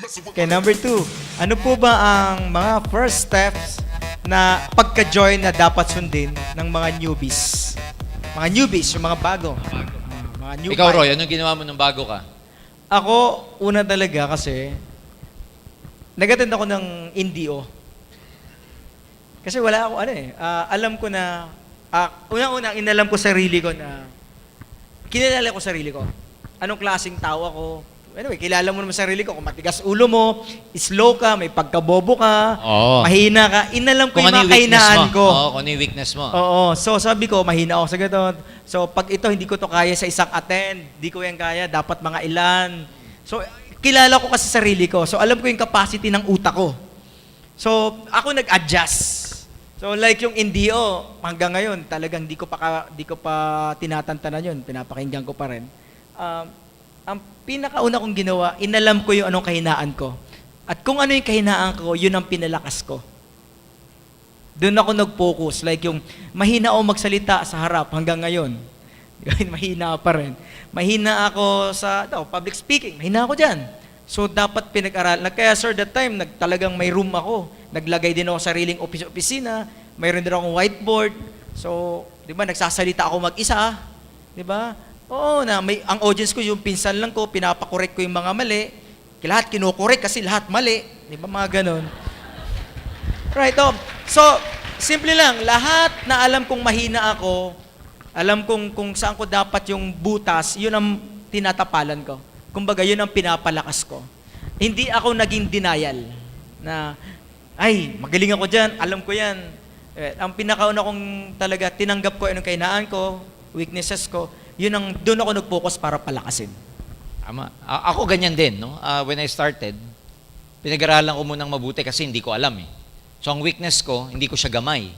Okay, number 2. Ano po ba ang mga first steps na pagka-join na dapat sundin ng mga newbies? Mga newbies, yung mga bago. Mga new Ikaw, five. Roy, anong ginawa mo nung bago ka? Ako, una talaga kasi, nag-attend ako ng NDO. Kasi wala ako, alam ko na, unang-unang inalam ko sarili ko na, kinilala ko sarili ko. Anong klaseng tao ako. Anyway, kilala mo naman sarili ko. Kung matigas ulo mo, slow ka, may pagkabobo ka, Oo. mahina ka. Inalam ko Kung yung ano mga yung weakness kahinaan mo. ko. Oo, kung ano yung weakness mo. Oo. So, sabi ko, mahina ako sa ganun. So, pag ito, hindi ko to kaya sa isang attend. Hindi ko yan kaya. Dapat mga ilan. So, kilala ko kasi sarili ko. So, alam ko yung capacity ng utak ko. So, ako nag-adjust. So, like yung NDO, hanggang ngayon, talagang di ko pa tinatantanan yun. Pinapakinggan ko pa rin. Ang pinakauna kong ginawa, inalam ko yung anong kahinaan ko. At kung ano yung kahinaan ko, yun ang pinalakas ko. Doon ako nag-focus. Like yung mahina ako magsalita sa harap hanggang ngayon. Mahina pa rin. Mahina ako sa public speaking. Mahina ako dyan. So, dapat pinag-aralan. Kaya, sir, that time, talagang may room ako. Naglagay din ako sariling opisina. Mayroon din akong whiteboard. So, di ba, nagsasalita ako mag-isa. Di ba? Oo, ang audience ko, yung pinsan lang ko, pinapakorek ko yung mga mali. Lahat kinukorek kasi lahat mali. Di ba, mga ganun. Right, so, simple lang. Lahat na alam kong mahina ako, alam kung saan ko dapat yung butas, yun ang tinatapalan ko. Kumbaga, yun ang pinapalakas ko. Hindi ako naging denial na, ay, magaling ako dyan, alam ko yan. Ang pinakauna kong talaga, tinanggap ko anong kahinaan ko, weaknesses ko, doon ako nag-focus para palakasin. Tama. Ako ganyan din, no? When I started, pinag-aralan ko munang mabuti kasi hindi ko alam eh. So, ang weakness ko, hindi ko siya gamay.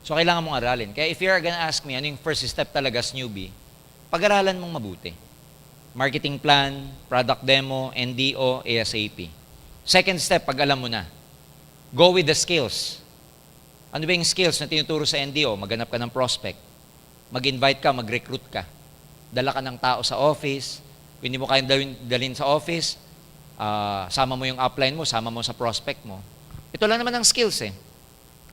So, kailangan mong aralin. Kaya if you're gonna ask me, ano yung first step talaga as newbie, pag-aralan mong mabuti. Marketing plan, product demo, NDO, ASAP. Second step, pag alam mo na, go with the skills. Ano ba yung skills na tinuturo sa NDO? Maghanap ka ng prospect. Mag-invite ka, mag-recruit ka. Dala ka ng tao sa office. Kung hindi mo kayang dalhin sa office, sama mo yung upline mo, sama mo sa prospect mo. Ito lang naman ang skills eh.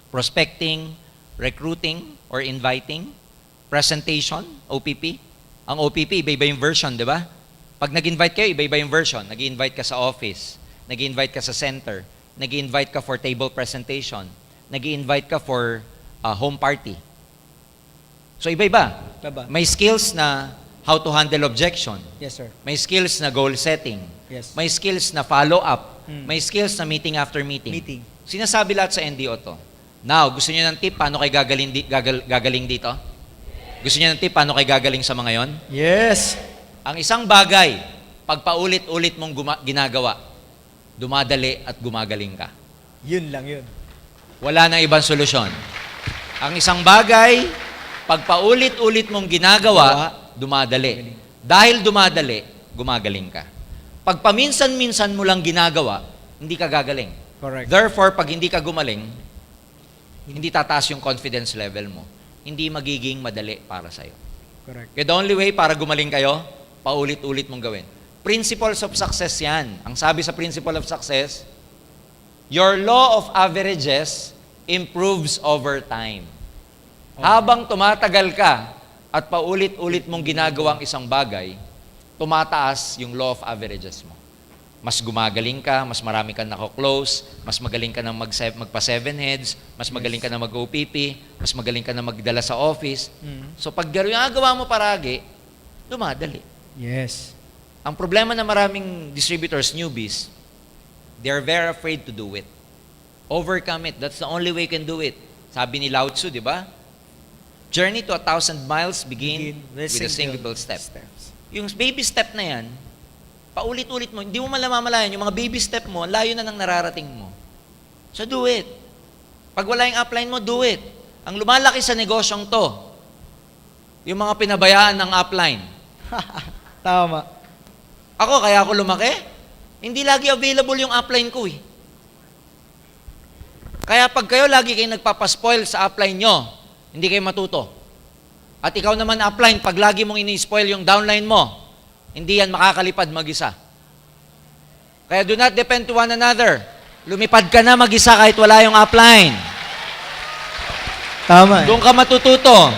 Prospecting, recruiting or inviting, presentation, OPP. Ang OPP, iba-iba yung version, di ba? Pag nag-invite kayo, iba-iba yung version. Nag-invite ka sa office, nag-invite ka sa center, nag-invite ka for table presentation, nag-invite ka for home party. So, iba-iba. May skills na how to handle objection. Yes, sir. May skills na goal setting. Yes. May skills na follow-up. May skills na meeting after meeting. Sinasabi lahat sa NDO to. Now, gusto niyo ng tip paano kayo gagaling dito? Gusto niyo ng tip paano kayo gagaling sa mga yon? Yes. Ang isang bagay, pag paulit-ulit mong ginagawa, dumadali at gumagaling ka. Yun lang yun. Wala nang ibang solusyon. Ang isang bagay, pag paulit-ulit mong ginagawa, dumadali. Dahil dumadali, gumagaling ka. Pag paminsan-minsan mo lang ginagawa, hindi ka gagaling. Correct. Therefore, pag hindi ka gumaling, hindi tataas yung confidence level mo. Hindi magiging madali para sa'yo. Correct. Kaya the only way para gumaling kayo, paulit-ulit mong gawin. Principles of success yan. Ang sabi sa principle of success, your law of averages improves over time. Habang tumatagal ka at paulit-ulit mong ginagawa ang isang bagay, tumataas yung law of averages mo. Mas gumagaling ka, mas marami kang nako-close, mas magaling ka na magpa-7 heads, mas magaling ka na mag-OPP, mas magaling ka na magdala sa office. So pag ginagawa mo paragi, dumadali. Yes. Ang problema na maraming distributors, newbies, they're very afraid to do it. Overcome it. That's the only way you can do it. Sabi ni Lao Tzu, di ba? Journey to 1,000 miles begin with a single step. Yung baby step na yan, paulit-ulit mo, hindi mo malamamalayan, yung mga baby step mo, layo na ng nararating mo. So do it. Pag wala yung upline mo, do it. Ang lumalaki sa negosyong to, yung mga pinabayaan ng upline. Tama. Kaya ako lumaki, hindi lagi available yung upline ko eh. Kaya pag kayo lagi kayong nagpapaspoil sa upline nyo, hindi kayo matuto. At ikaw naman upline, pag lagi mong ini-spoil yung downline mo, hindi yan makakalipad mag-isa. Kaya do not depend to one another. Lumipad ka na mag-isa kahit wala yung upline. Tama. Doon ka matututo.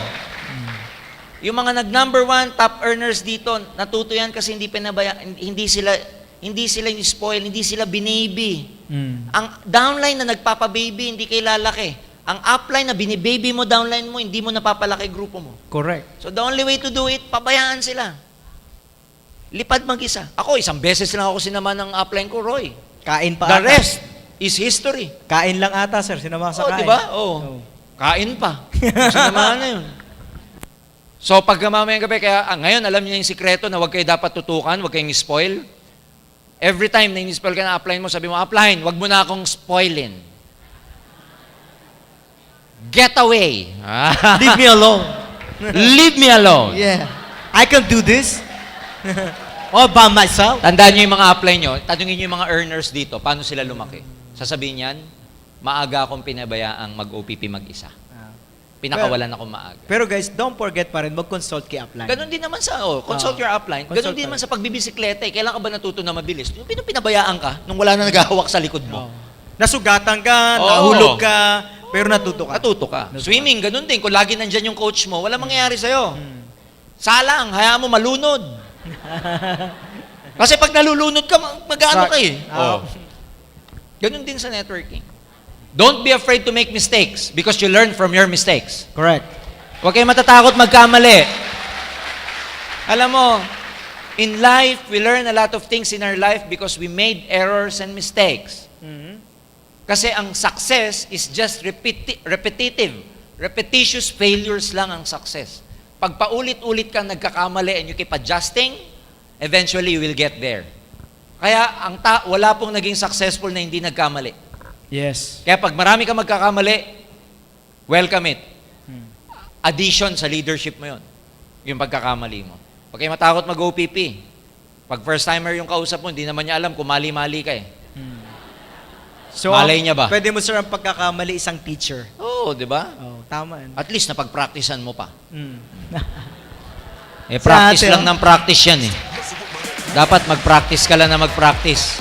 Yung mga nag-number 1 top earners dito, natuto yan kasi hindi sila spoil, hindi sila binaby. Ang downline na nagpapa-baby, hindi kay lalaki. Ang upline na binibaby mo, downline mo, hindi mo napapalaki grupo mo. Correct. So the only way to do it, pabayaan sila. Lipad mag-isa. Ako, isang beses lang ako sinama ng upline ko, Roy. Kain pa The ata. rest is history. Kain lang ata, sir. Sinama sa kain. Diba? Oh. Kain pa. Sinamahan na yun. So, pag mamayang gabi, kaya ngayon, alam niyo yung sikreto na huwag kayo dapat tutukan, huwag kayong spoil. Every time na in-spoil ka na upline mo, sabi mo, upline, huwag mo na akong spoilin. Get away. Leave me alone. Leave me alone. Yeah. I can do this. All by myself. Tandaan niyo yung mga upline nyo, tanungin niyo yung mga earners dito, paano sila lumaki. Sasabihin yan, maaga akong pinabayaang mag-OPP mag-isa. Pinakawalan ako maaga. Pero guys, don't forget pa rin, mag-consult kay upline. Ganon din naman sa, consult your upline. Consult Ganon din pa naman rin. sa pagbibisikleta. Kailan ka ba natuto na mabilis? Yung pinabayaan ka, nung wala na naghahawak sa likod mo. Nasugatan ka, Oo. nahulog ka, pero natuto ka. Natuto ka. Swimming, ganon din. Kung lagi nandyan yung coach mo, wala mangyayari sa'yo. Salang, hayaan mo malunod. Kasi pag nalulunod ka, mag-ano ka eh. Oo. Ganon din sa networking. Don't be afraid to make mistakes because you learn from your mistakes. Correct. Huwag kayo matatakot magkamali. Alam mo, in life, we learn a lot of things in our life because we made errors and mistakes. Kasi ang success is just repetitive. Repetitious failures lang ang success. Pag paulit-ulit kang nagkakamali and you keep adjusting, eventually you will get there. Kaya wala pong naging successful na hindi nagkamali. Yes. Kaya pag marami ka magkakamali, welcome it. Addition sa leadership mo yun. Yung pagkakamali mo. Huwag kayo matakot mag-OPP. Pag first timer yung kausap mo, hindi naman niya alam kung mali-mali ka eh. So, Malay niya ba? Pwede mo, sir, ang pagkakamali isang teacher. Oo, di ba? Oh, tama yan. At least napag-practicean mo pa. Mm. Practice Sa atin, lang ng practice yan eh. Dapat mag-practice ka lang na mag-practice.